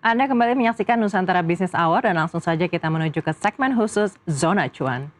Anda kembali menyaksikan Nusantara Business Hour dan langsung saja kita menuju ke segmen khusus Zona Cuan.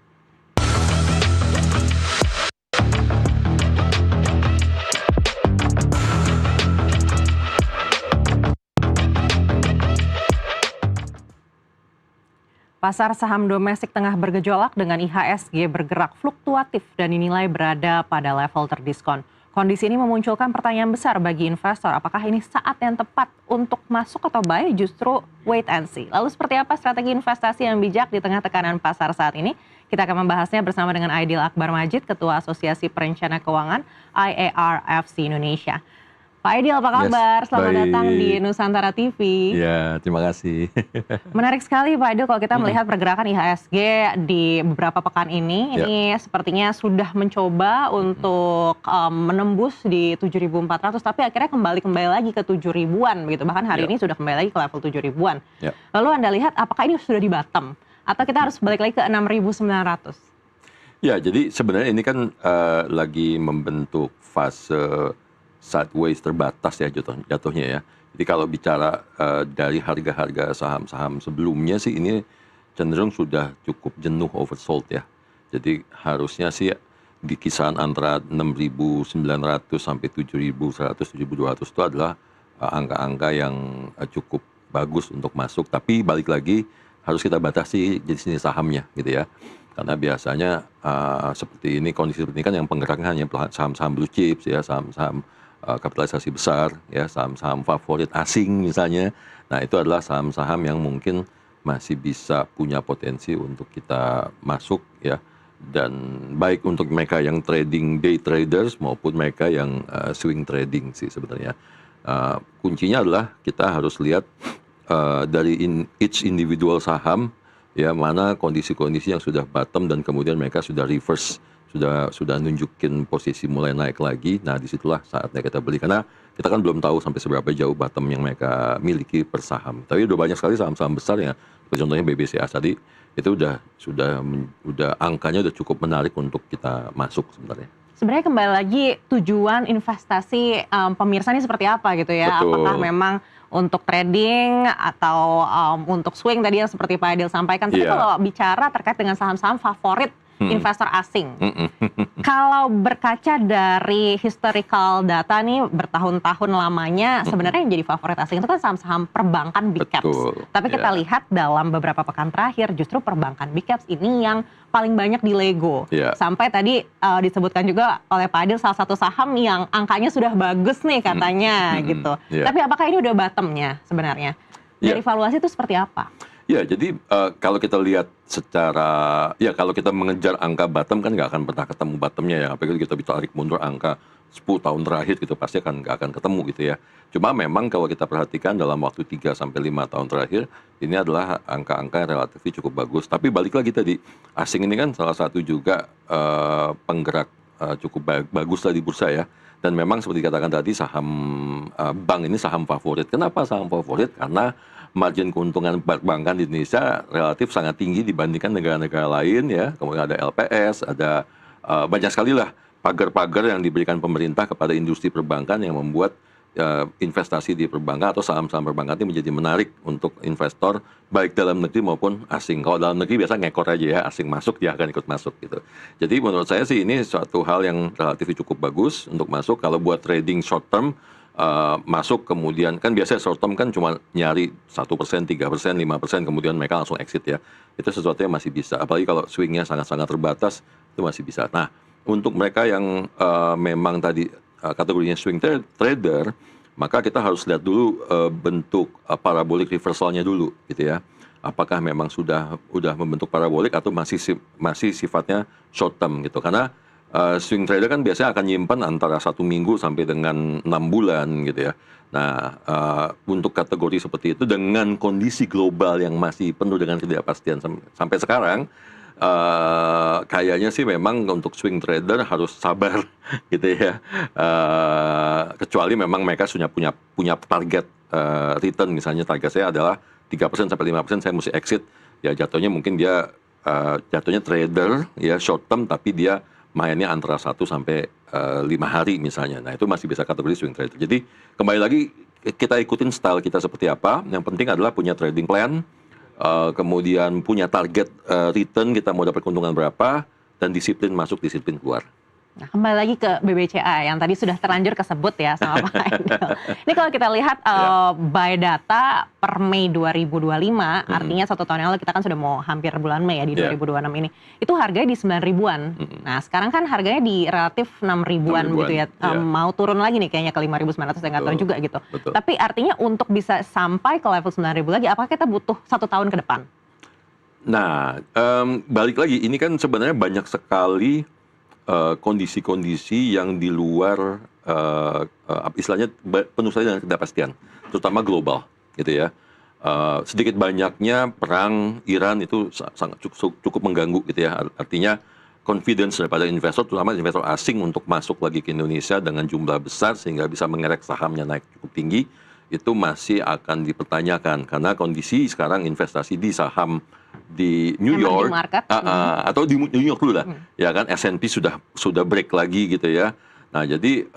Pasar saham domestik tengah bergejolak dengan IHSG bergerak fluktuatif dan dinilai berada pada level terdiskon. Kondisi ini memunculkan pertanyaan besar bagi investor, apakah ini saat yang tepat untuk masuk atau buy, justru wait and see. Lalu seperti apa strategi investasi yang bijak di tengah tekanan pasar saat ini? Kita akan membahasnya bersama dengan Aidil Akbar Majid, Ketua Asosiasi Perencana Keuangan IARFC Indonesia. Pak Aidil, apa kabar? Selamat datang di Nusantara TV. Ya, terima kasih. Menarik sekali Pak Aidil kalau kita melihat pergerakan IHSG di beberapa pekan ini. Ini sepertinya sudah mencoba untuk menembus di 7.400, tapi akhirnya kembali lagi ke 7.000-an begitu. Bahkan hari ini sudah kembali lagi ke level 7.000-an. Lalu Anda lihat apakah ini sudah di bottom atau kita harus balik lagi ke 6.900? Ya, jadi sebenarnya ini kan lagi membentuk fase sideways terbatas ya jatuhnya ya. Jadi kalau bicara dari harga-harga saham-saham sebelumnya sih ini cenderung sudah cukup jenuh oversold ya. Jadi harusnya sih di kisaran antara 6.900 sampai 7.100, 7.200 itu adalah angka-angka yang cukup bagus untuk masuk. Tapi balik lagi harus kita batasi jenis sahamnya gitu ya. Karena biasanya seperti ini, kondisi seperti ini kan yang penggeraknya hanya saham-saham blue chips ya, saham-saham kapitalisasi besar ya, saham-saham favorit asing misalnya. Nah, itu adalah saham-saham yang mungkin masih bisa punya potensi untuk kita masuk ya, dan baik untuk mereka yang trading day traders maupun mereka yang swing trading sih sebenarnya. Kuncinya adalah kita harus lihat dari each individual saham ya, mana kondisi-kondisi yang sudah bottom dan kemudian mereka sudah reverse, sudah nunjukin posisi mulai naik lagi. Nah, disitulah saatnya kita beli, karena kita kan belum tahu sampai seberapa jauh bottom yang mereka miliki per saham. Tapi udah banyak sekali saham-saham besar ya, contohnya BBCA tadi itu udah angkanya udah cukup menarik untuk kita masuk sebenarnya. Sebenarnya kembali lagi tujuan investasi pemirsa ini seperti apa gitu ya? Betul. Apakah memang untuk trading atau untuk swing tadi yang seperti Pak Aidil sampaikan. Tapi kalau bicara terkait dengan saham-saham favorit investor asing, kalau berkaca dari historical data nih bertahun-tahun lamanya, sebenarnya yang jadi favorit asing itu kan saham-saham perbankan big caps. Tapi kita lihat dalam beberapa pekan terakhir justru perbankan big caps ini yang paling banyak di Lego. Sampai tadi disebutkan juga oleh Pak Aidil salah satu saham yang angkanya sudah bagus nih katanya gitu. Tapi apakah ini udah bottomnya sebenarnya? Dari valuasi itu seperti apa? Ya, jadi kalau kita lihat secara, ya kalau kita mengejar angka bottom kan nggak akan pernah ketemu bottomnya ya. Apalagi kita bisa tarik mundur angka 10 tahun terakhir gitu, pasti nggak akan ketemu gitu ya. Cuma memang kalau kita perhatikan dalam waktu 3-5 tahun terakhir, ini adalah angka-angka yang relatif cukup bagus. Tapi balik lagi tadi, asing ini kan salah satu juga penggerak cukup bagus di bursa ya. Dan memang seperti dikatakan tadi, saham bank ini saham favorit. Kenapa saham favorit? Karena margin keuntungan perbankan di Indonesia relatif sangat tinggi dibandingkan negara-negara lain ya. Kemudian ada LPS, ada banyak sekali lah pagar-pagar yang diberikan pemerintah kepada industri perbankan yang membuat investasi di perbankan atau saham-saham perbankan ini menjadi menarik untuk investor baik dalam negeri maupun asing. Kalau dalam negeri biasa ngekor aja ya, asing masuk dia akan ikut masuk gitu. Jadi menurut saya sih ini suatu hal yang relatif cukup bagus untuk masuk. Kalau buat trading short term, masuk kemudian kan biasanya short term kan cuma nyari 1%, 3%, 5%, kemudian mereka langsung exit ya. Itu sesuatu yang masih bisa. Apalagi kalau swingnya sangat-sangat terbatas, itu masih bisa. Nah, untuk mereka yang memang tadi kategorinya swing trader, maka kita harus lihat dulu bentuk parabolic reversalnya dulu gitu ya. Apakah memang sudah membentuk parabolic atau masih sifatnya short term gitu. Karena swing trader kan biasanya akan nyimpan antara 1 minggu sampai dengan 6 bulan gitu ya. Nah, untuk kategori seperti itu dengan kondisi global yang masih penuh dengan ketidakpastian sampai sekarang, kayaknya sih memang untuk swing trader harus sabar gitu ya. Kecuali memang mereka sudah punya target return, misalnya target saya adalah 3% sampai 5% saya mesti exit. Ya jatuhnya mungkin dia jatuhnya trader ya short term, tapi dia mainnya antara 1 sampai 5 hari misalnya. Nah, itu masih bisa kategori swing trader. Jadi kembali lagi kita ikutin style kita seperti apa. Yang penting adalah punya trading plan, kemudian punya target return, kita mau dapat keuntungan berapa, dan disiplin masuk, disiplin keluar. Nah, kembali lagi ke BBCA yang tadi sudah terlanjur kesebut ya sama Pak Aidil. Ini kalau kita lihat by data per Mei 2025, artinya 1 tahun yang lalu, kita kan sudah mau hampir bulan Mei ya di 2026 ini. Itu harganya di 9 ribuan. Nah, sekarang kan harganya di relatif 6 ribuan gitu ya. Mau turun lagi nih kayaknya ke 5.900, saya nggak tahu juga gitu. Tapi artinya untuk bisa sampai ke level 9 ribu lagi, apakah kita butuh 1 tahun ke depan? Nah, balik lagi, ini kan sebenarnya banyak sekali kondisi-kondisi yang di luar istilahnya penuh sekali dengan ketidakpastian, terutama global, gitu ya. Sedikit banyaknya perang Iran itu sangat cukup mengganggu, gitu ya. Artinya confidence daripada investor, terutama investor asing untuk masuk lagi ke Indonesia dengan jumlah besar sehingga bisa mengerek sahamnya naik cukup tinggi, itu masih akan dipertanyakan karena kondisi sekarang investasi di saham di New York atau di New York dulu lah, ya kan, S&P sudah break lagi gitu ya. Nah, jadi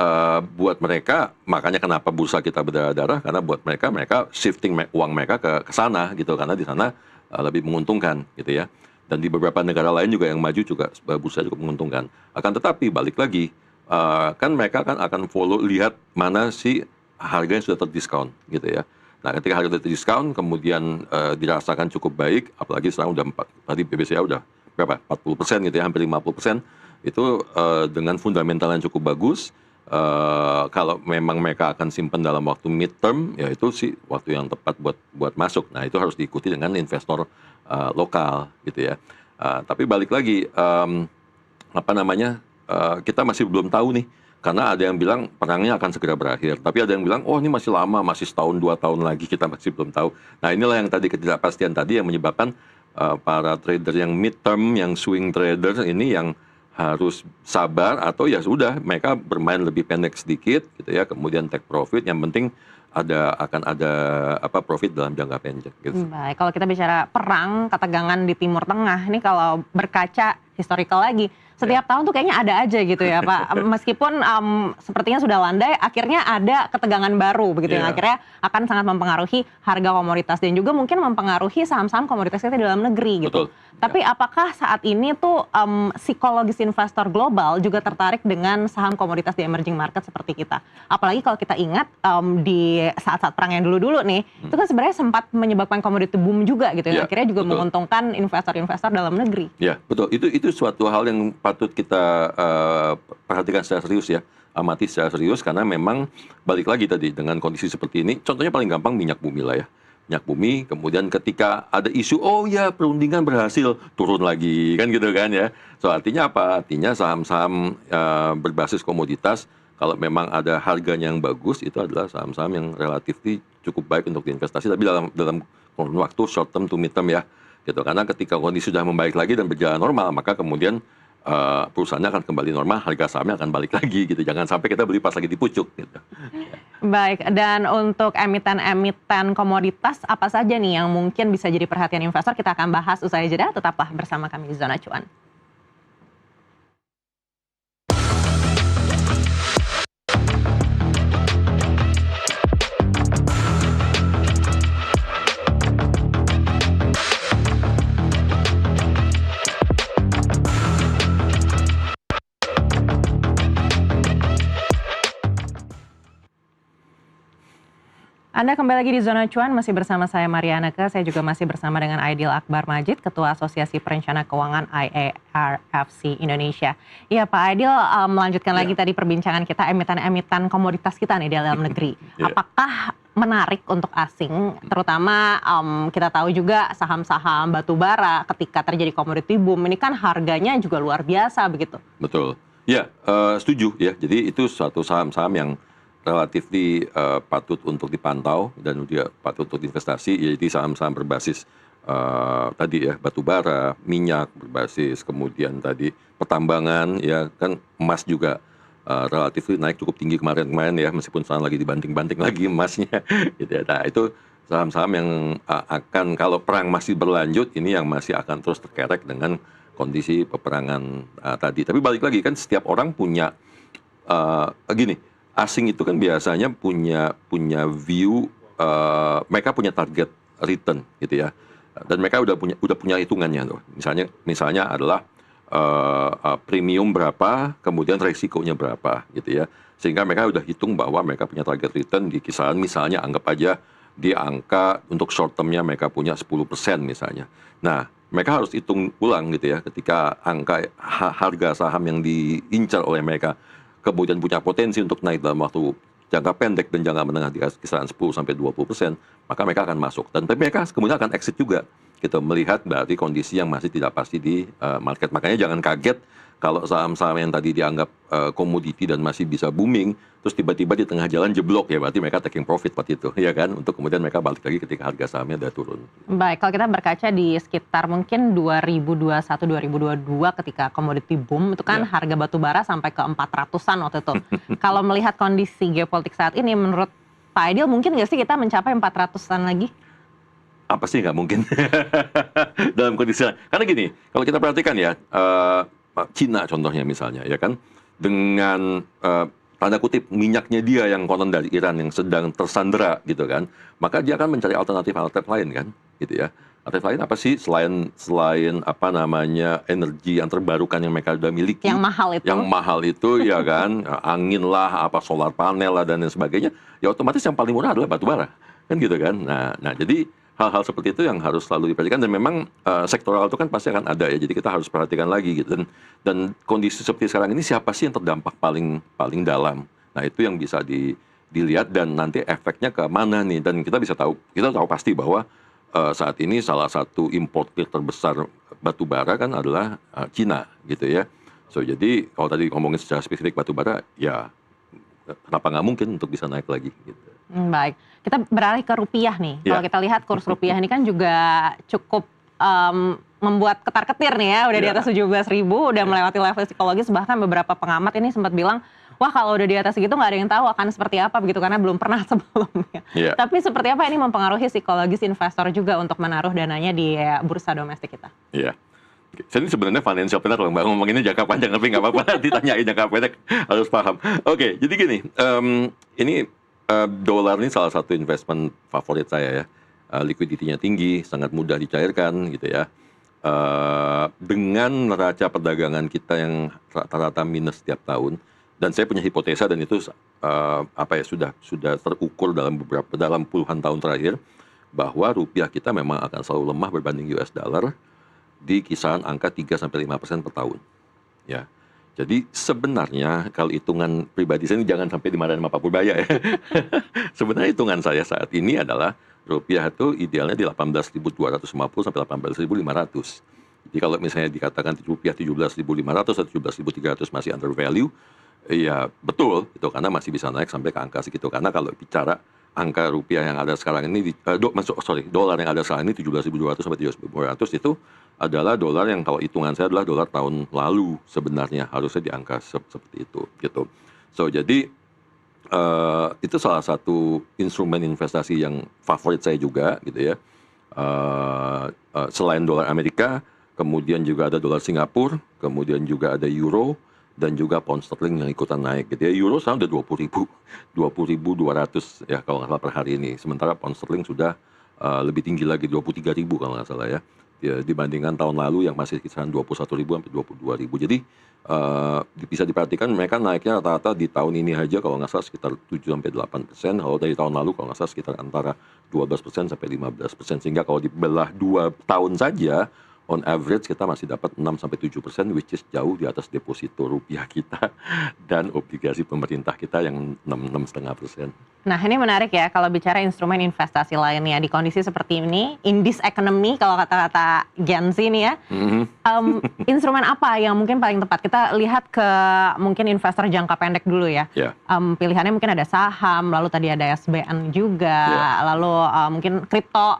buat mereka, makanya kenapa bursa kita berdarah-darah, karena buat mereka shifting uang mereka ke sana gitu, karena di sana lebih menguntungkan gitu ya. Dan di beberapa negara lain juga yang maju juga bursa cukup menguntungkan. Akan tetapi balik lagi, kan mereka kan akan follow, lihat mana sih harga yang sudah terdiskon gitu ya. Nah, ketika harga terdiskon kemudian dirasakan cukup baik, apalagi sekarang udah tadi BBCA udah berapa? 40% gitu ya, hampir 50%. Itu dengan fundamental yang cukup bagus. Kalau memang mereka akan simpan dalam waktu midterm, ya itu sih waktu yang tepat buat masuk. Nah, itu harus diikuti dengan investor lokal gitu ya. Tapi balik lagi, kita masih belum tahu nih. Karena ada yang bilang perangnya akan segera berakhir, tapi ada yang bilang, oh ini masih lama, masih setahun 2 tahun lagi, kita masih belum tahu. Nah, inilah yang tadi ketidakpastian tadi yang menyebabkan para trader yang midterm, yang swing trader ini yang harus sabar, atau ya sudah mereka bermain lebih pendek sedikit gitu ya, kemudian take profit. Yang penting akan ada profit dalam jangka pendek gitu. Baik, kalau kita bicara perang, ketegangan di Timur Tengah, ini kalau berkaca historical lagi, setiap tahun tuh kayaknya ada aja gitu ya Pak. Meskipun sepertinya sudah landai, akhirnya ada ketegangan baru begitu yang akhirnya akan sangat mempengaruhi harga komoditas dan juga mungkin mempengaruhi saham-saham komoditas kita di dalam negeri gitu. Betul. Tapi apakah saat ini tuh psikologis investor global juga tertarik dengan saham komoditas di emerging market seperti kita? Apalagi kalau kita ingat di saat-saat perang yang dulu-dulu nih, itu kan sebenarnya sempat menyebabkan komoditi boom juga gitu ya. Akhirnya juga menguntungkan investor-investor dalam negeri. Ya, betul. Itu suatu hal yang patut kita perhatikan secara serius ya, amati secara serius, karena memang balik lagi tadi dengan kondisi seperti ini. Contohnya paling gampang minyak bumi lah ya, minyak bumi. Kemudian ketika ada isu, oh ya perundingan berhasil, turun lagi kan gitu kan ya. So artinya apa? Artinya saham-saham berbasis komoditas, kalau memang ada harganya yang bagus, itu adalah saham-saham yang relatif cukup baik untuk diinvestasi, tapi dalam waktu short term to mid term ya. Gitu. Karena ketika kondisi sudah membaik lagi dan berjalan normal, maka kemudian perusahaannya akan kembali normal, harga sahamnya akan balik lagi gitu. Jangan sampai kita beli pas lagi di pucuk gitu. Baik, dan untuk emiten-emiten komoditas apa saja nih yang mungkin bisa jadi perhatian investor, kita akan bahas usai jeda. Tetaplah bersama kami di Zona Cuan. Anda kembali lagi di Zona Cuan, masih bersama saya Mariana Ke. Saya juga masih bersama dengan Aidil Akbar Majid, Ketua Asosiasi Perencana Keuangan IARFC Indonesia. Iya Pak Aidil, melanjutkan lagi tadi perbincangan kita emiten-emiten komoditas kita nih di dalam negeri. Apakah menarik untuk asing, terutama kita tahu juga saham-saham batu bara ketika terjadi komoditi boom, ini kan harganya juga luar biasa begitu. Betul, ya setuju ya. Jadi itu suatu saham-saham yang relatif patut untuk dipantau dan dia patut untuk investasi, yaitu saham-saham berbasis tadi ya, batu bara, minyak berbasis, kemudian tadi pertambangan ya kan, emas juga relatif naik cukup tinggi kemarin ya, meskipun sekarang lagi dibanting-banting lagi emasnya gitu ya. Nah, itu saham-saham yang akan, kalau perang masih berlanjut, ini yang masih akan terus terkerek dengan kondisi peperangan tadi. Tapi balik lagi kan, setiap orang punya gini, asing itu kan biasanya punya view, mereka punya target return gitu ya. Dan mereka udah punya hitungannya tuh. Misalnya adalah premium berapa, kemudian resikonya berapa gitu ya. Sehingga mereka udah hitung bahwa mereka punya target return di kisaran, misalnya anggap aja di angka untuk short termnya mereka punya 10% misalnya. Nah, mereka harus hitung ulang gitu ya, ketika angka harga saham yang diincar oleh mereka kemudian punya potensi untuk naik dalam waktu jangka pendek dan jangka menengah di kisaran 10-20%, maka mereka akan masuk. Dan mereka kemudian akan exit juga. Kita melihat berarti kondisi yang masih tidak pasti di market. Makanya jangan kaget kalau saham-saham yang tadi dianggap komoditi dan masih bisa booming, terus tiba-tiba di tengah jalan jeblok, ya berarti mereka taking profit waktu itu, ya kan? Untuk kemudian mereka balik lagi ketika harga sahamnya udah turun. Baik, kalau kita berkaca di sekitar mungkin 2021-2022 ketika komoditi boom, itu kan harga batu bara sampai ke 400-an waktu itu. Kalau melihat kondisi geopolitik saat ini, menurut Pak Aidil mungkin nggak sih kita mencapai 400-an lagi? Apa sih nggak mungkin dalam kondisi karena gini, kalau kita perhatikan ya, Cina contohnya misalnya ya kan, dengan tanda kutip minyaknya dia yang konon dari Iran yang sedang tersandera gitu kan, maka dia akan mencari alternatif lain kan gitu ya. Alternatif lain apa sih selain apa namanya energi yang terbarukan yang mereka sudah miliki, yang mahal itu ya kan, angin lah, apa solar panel lah dan lain sebagainya, ya otomatis yang paling murah adalah batu bara kan gitu kan. Nah jadi hal-hal seperti itu yang harus selalu diperhatikan, dan memang sektoral itu kan pasti akan ada ya, jadi kita harus perhatikan lagi gitu. Dan kondisi seperti sekarang ini siapa sih yang terdampak paling dalam, nah itu yang bisa dilihat dan nanti efeknya ke mana nih. Dan kita tahu pasti bahwa saat ini salah satu importer terbesar batu bara kan adalah Cina gitu ya. So jadi kalau tadi ngomongin secara spesifik batu bara, ya kenapa nggak mungkin untuk bisa naik lagi gitu. Baik, kita beralih ke rupiah nih. Kalau kita lihat kurs rupiah ini kan juga cukup membuat ketar-ketir nih ya, udah di atas 17.000, udah melewati level psikologis, bahkan beberapa pengamat ini sempat bilang, wah kalau udah di atas segitu nggak ada yang tahu akan seperti apa begitu, karena belum pernah sebelumnya. Tapi seperti apa ini mempengaruhi psikologis investor juga untuk menaruh dananya di bursa domestik kita? Iya. Saya ini sebenarnya financial planner loh Mbak, ngomonginnya jangka panjang, tapi nggak apa-apa, ditanyain jangka pendek harus paham. Oke, jadi gini, ini dolar ini salah satu investment favorit saya ya. Liquidity-nya tinggi, sangat mudah dicairkan gitu ya. Dengan neraca perdagangan kita yang rata-rata minus setiap tahun, dan saya punya hipotesa dan itu sudah terukur dalam puluhan tahun terakhir, bahwa rupiah kita memang akan selalu lemah berbanding US dollar di kisaran angka 3-5% per tahun. Ya. Jadi sebenarnya kalau hitungan pribadi saya ini jangan sampai dimarahin sama Pak Purbaya ya. Sebenarnya hitungan saya saat ini adalah rupiah itu idealnya di 18.250 sampai 18.500. Jadi kalau misalnya dikatakan rupiah 17.500 atau 17.300 masih under value, ya betul itu, karena masih bisa naik sampai ke angka segitu. Karena kalau bicara angka rupiah yang ada sekarang ini, dolar yang ada sekarang ini 17.200 sampai 17.500 itu adalah dolar yang kalau hitungan saya adalah dolar tahun lalu, sebenarnya harusnya di angka seperti itu gitu. So jadi itu salah satu instrumen investasi yang favorit saya juga gitu ya. Selain dolar Amerika, kemudian juga ada dolar Singapura, kemudian juga ada euro, dan juga pound sterling yang ikutan naik gitu ya. Euro sekarang udah 20.200 ya kalau nggak salah per hari ini. Sementara pound sterling sudah lebih tinggi lagi, 23.000 kalau nggak salah ya, dibandingkan tahun lalu yang masih kisaran 21.000 sampai 22.000. Jadi bisa diperhatikan mereka naiknya rata-rata di tahun ini aja kalau nggak salah sekitar 7-8%. Kalau dari tahun lalu kalau nggak salah sekitar antara 12% sampai 15%. Sehingga kalau dibelah 2 tahun saja, on average kita masih dapat 6-7%, which is jauh di atas deposito rupiah kita dan obligasi pemerintah kita yang 6,5%. Nah ini menarik ya, kalau bicara instrumen investasi lainnya di kondisi seperti ini, in this economy kalau kata-kata Gen Z nih ya, instrumen apa yang mungkin paling tepat? Kita lihat ke mungkin investor jangka pendek dulu ya. Pilihannya mungkin ada saham, lalu tadi ada SBN juga, lalu mungkin kripto,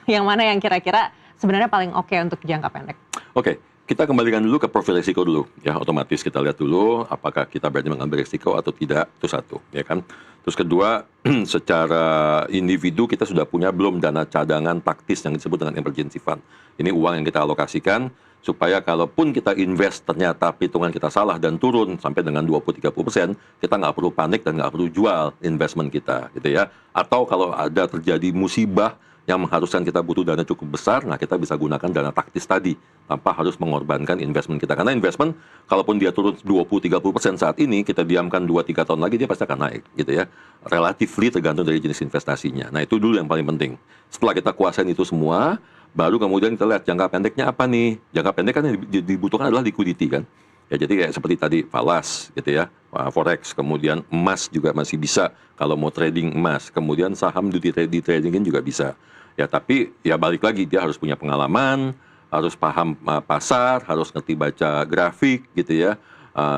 yang mana yang kira-kira sebenarnya paling oke untuk jangka pendek? Oke, kita kembalikan dulu ke profil risiko dulu ya. Otomatis kita lihat dulu apakah kita berani mengambil risiko atau tidak, itu satu ya kan. Terus kedua, secara individu kita sudah punya belum dana cadangan taktis yang disebut dengan emergency fund. Ini uang yang kita alokasikan supaya kalaupun kita invest ternyata perhitungan kita salah dan turun sampai dengan 20-30%, kita nggak perlu panik dan nggak perlu jual investment kita, gitu ya. Atau kalau ada terjadi musibah yang mengharuskan kita butuh dana cukup besar, nah kita bisa gunakan dana taktis tadi tanpa harus mengorbankan investment kita. Karena investment, kalaupun dia turun 20-30% saat ini, kita diamkan 2-3 tahun lagi dia pasti akan naik, gitu ya. Relatively tergantung dari jenis investasinya. Nah itu dulu yang paling penting. Setelah kita kuasain itu semua, baru kemudian kita lihat jangka pendeknya apa nih. Jangka pendek kan yang dibutuhkan adalah liquidity kan. Ya jadi kayak seperti tadi falas gitu ya, forex, kemudian emas juga masih bisa kalau mau trading emas, kemudian saham di tradingin juga bisa. Ya tapi ya balik lagi dia harus punya pengalaman, harus paham pasar, harus ngerti baca grafik gitu ya.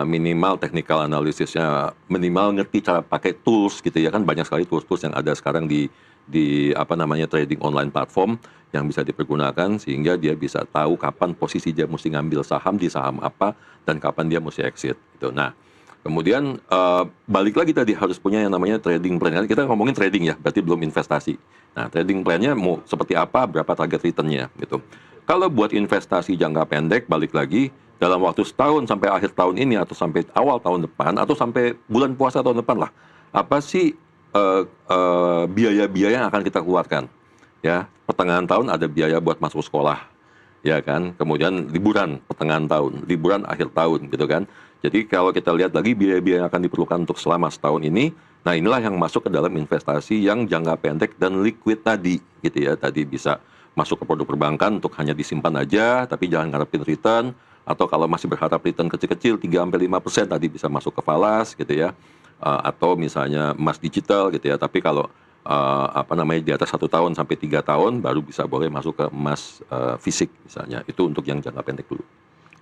Minimal technical analisisnya, minimal ngerti cara pakai tools gitu ya, kan banyak sekali tools-tools yang ada sekarang di apa namanya trading online platform yang bisa dipergunakan sehingga dia bisa tahu kapan posisi dia mesti ngambil saham di saham apa dan kapan dia mesti exit gitu. Nah, kemudian balik lagi tadi harus punya yang namanya trading plan. Kita ngomongin trading ya, berarti belum investasi. Nah, trading plan-nya mau seperti apa, berapa target return-nya gitu. Kalau buat investasi jangka pendek, balik lagi dalam waktu setahun sampai akhir tahun ini atau sampai awal tahun depan atau sampai bulan puasa tahun depan lah, apa sih biaya-biaya yang akan kita keluarkan? Ya, pertengahan tahun ada biaya buat masuk sekolah, ya kan? Kemudian liburan pertengahan tahun, liburan akhir tahun, gitu kan? Jadi kalau kita lihat lagi biaya-biaya yang akan diperlukan untuk selama setahun ini, nah inilah yang masuk ke dalam investasi yang jangka pendek dan liquid tadi, gitu ya. Tadi bisa masuk ke produk perbankan untuk hanya disimpan aja, tapi jangan ngarepin return. Atau kalau masih berharap return kecil-kecil 3-5% tadi bisa masuk ke falas gitu ya, atau misalnya emas digital gitu ya. Tapi kalau apa namanya di atas 1 tahun sampai 3 tahun baru bisa boleh masuk ke emas fisik misalnya. Itu untuk yang jangka pendek dulu.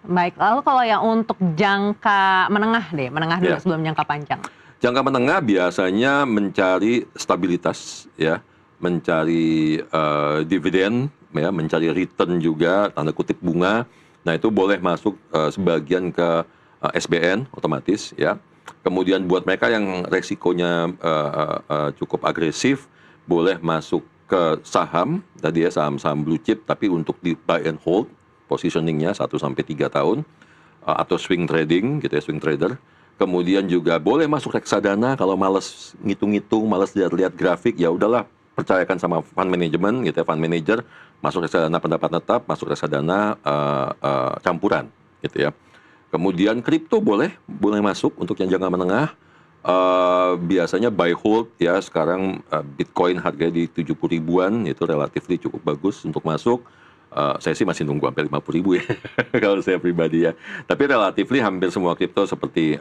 Baik, lalu kalau yang untuk jangka menengah deh, menengah dulu sebelum jangka panjang. Jangka menengah biasanya mencari stabilitas ya, mencari dividen ya, mencari return juga, tanda kutip bunga. Nah itu boleh masuk sebagian ke SBN otomatis ya. Kemudian buat mereka yang resikonya cukup agresif, boleh masuk ke saham tadi ya, saham-saham blue chip tapi untuk di buy and hold, positioningnya 1-3 tahun, atau swing trading gitu ya, swing trader. Kemudian juga boleh masuk reksadana kalau males ngitung-ngitung, males lihat-lihat grafik, ya udahlah percayakan sama fund management gitu ya, fund manager, masuk reksadana pendapat tetap, masuk reksadana campuran gitu ya. Kemudian kripto boleh masuk untuk yang jangka menengah. Biasanya buy hold ya, sekarang Bitcoin harganya di 70 ribuan, itu relatif cukup bagus untuk masuk. Saya sih masih nunggu sampai 50 ribu ya kalau saya pribadi ya. Tapi relatif hampir semua kripto seperti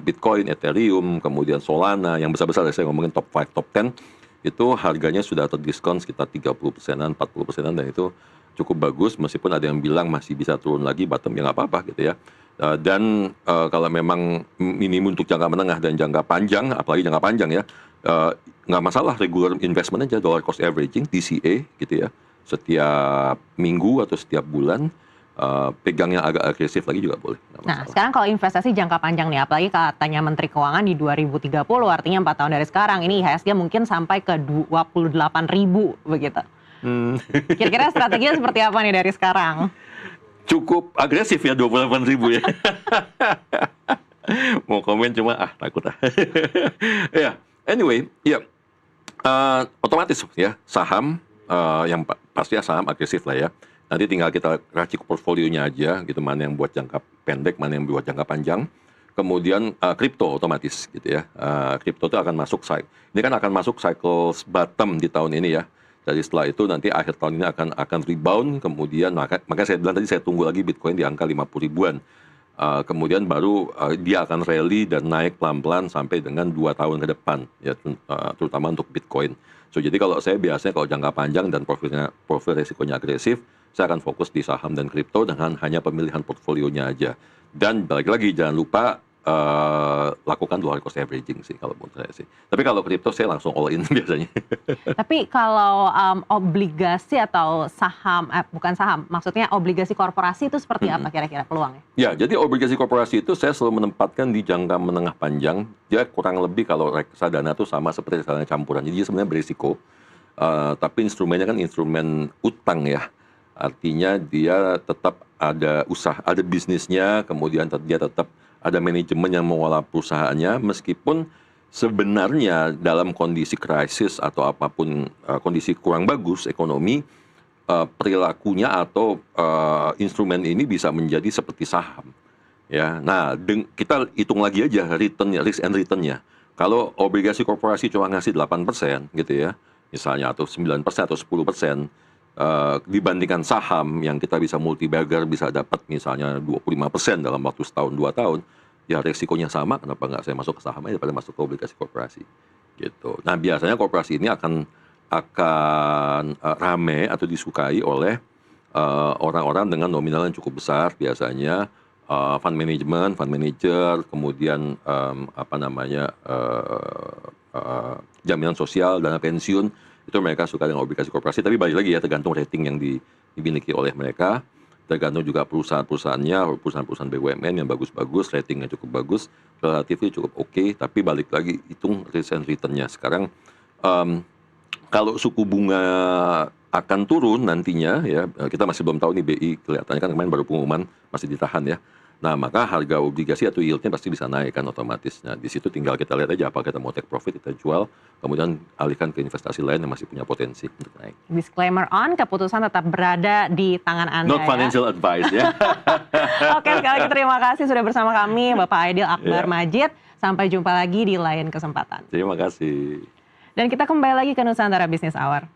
Bitcoin, Ethereum, kemudian Solana, yang besar-besar saya ngomongin top 5, top 10, itu harganya sudah terdiskon sekitar 30%-an, 40%-an, dan itu cukup bagus, meskipun ada yang bilang masih bisa turun lagi, bottom ya nggak apa-apa gitu ya. Dan kalau memang minimum untuk jangka menengah dan jangka panjang, apalagi jangka panjang ya, nggak masalah, regular investment aja, dollar cost averaging, DCA gitu ya, setiap minggu atau setiap bulan. Pegang yang agak agresif lagi juga boleh. Nah, sekarang kalau investasi jangka panjang nih, apalagi katanya Menteri Keuangan di 2030, artinya 4 tahun dari sekarang, ini IHSG mungkin sampai ke 28.000 begitu. Kira-kira strateginya seperti apa nih dari sekarang? Cukup agresif ya, 28.000 ya. Mau komen cuma takut ya, anyway, ya otomatis ya saham, yang pasti saham agresif lah ya. Nanti tinggal kita racik portfolionya aja gitu, mana yang buat jangka pendek, mana yang buat jangka panjang. Kemudian kripto otomatis gitu ya. Kripto itu akan masuk ini kan akan masuk cycle bottom di tahun ini ya. Jadi setelah itu nanti akhir tahun ini akan rebound, kemudian maka saya bilang tadi, saya tunggu lagi Bitcoin di angka 50 ribuan. Kemudian baru dia akan rally dan naik pelan-pelan sampai dengan 2 tahun ke depan ya, terutama untuk Bitcoin. So jadi kalau saya biasanya kalau jangka panjang dan profil resikonya agresif, saya akan fokus di saham dan kripto dengan hanya pemilihan portfolionya aja. Dan balik lagi jangan lupa lakukan dollar cost averaging sih kalau menurut saya sih. Tapi kalau kripto saya langsung all in biasanya. Tapi kalau obligasi atau saham, bukan saham, maksudnya obligasi korporasi itu seperti apa kira-kira peluangnya? Ya, jadi obligasi korporasi itu saya selalu menempatkan di jangka menengah panjang. Dia kurang lebih kalau reksadana itu sama seperti reksadana campuran. Jadi dia sebenarnya berisiko, tapi instrumennya kan instrumen utang ya. Artinya dia tetap ada usaha, ada bisnisnya, kemudian dia tetap ada manajemen yang mengelola perusahaannya, meskipun sebenarnya dalam kondisi krisis atau apapun kondisi kurang bagus ekonomi, perilakunya atau instrumen ini bisa menjadi seperti saham. Ya, nah kita hitung lagi aja returnnya, risk and returnnya. Kalau obligasi korporasi cuma ngasih 8% gitu ya, misalnya, atau 9% atau 10%, dibandingkan saham yang kita bisa multi bagger, bisa dapat misalnya 25% dalam waktu setahun 2 tahun, ya resikonya sama, kenapa nggak saya masuk ke saham aja daripada masuk ke obligasi korporasi gitu. Nah biasanya korporasi ini akan rame atau disukai oleh orang-orang dengan nominal yang cukup besar, biasanya fund management, fund manager, kemudian jaminan sosial, dana pensiun, itu mereka suka dengan obligasi korporasi. Tapi balik lagi ya, tergantung rating yang dimiliki oleh mereka, tergantung juga perusahaan-perusahaannya, perusahaan-perusahaan BUMN yang bagus-bagus, ratingnya cukup bagus, relatifnya cukup oke, tapi balik lagi hitung risk and return-nya. Sekarang kalau suku bunga akan turun nantinya ya, kita masih belum tahu nih, BI kelihatannya kan kemarin baru pengumuman masih ditahan ya. Nah, maka harga obligasi atau yield-nya pasti bisa naik kan otomatis. Nah, di situ tinggal kita lihat aja apa kita mau take profit, kita jual, kemudian alihkan ke investasi lain yang masih punya potensi untuk naik. Disclaimer on, keputusan tetap berada di tangan Anda. Not financial advice ya. Oke, sekali lagi terima kasih sudah bersama kami Bapak Aidil Akbar Majid. Sampai jumpa lagi di lain kesempatan. Terima kasih. Dan kita kembali lagi ke Nusantara Business Hour.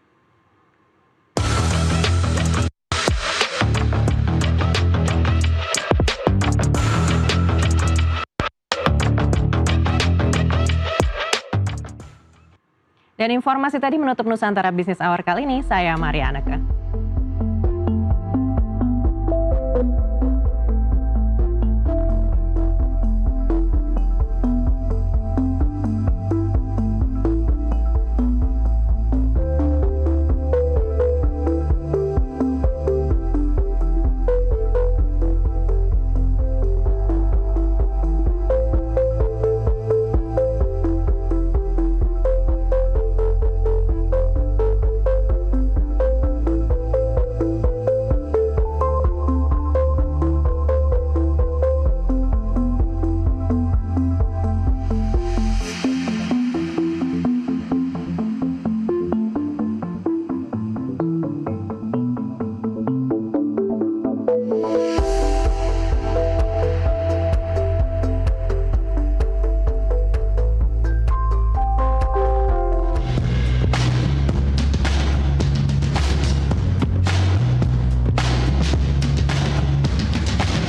Dan informasi tadi menutup Nusantara Business Hour kali ini. Saya Maria Aneke.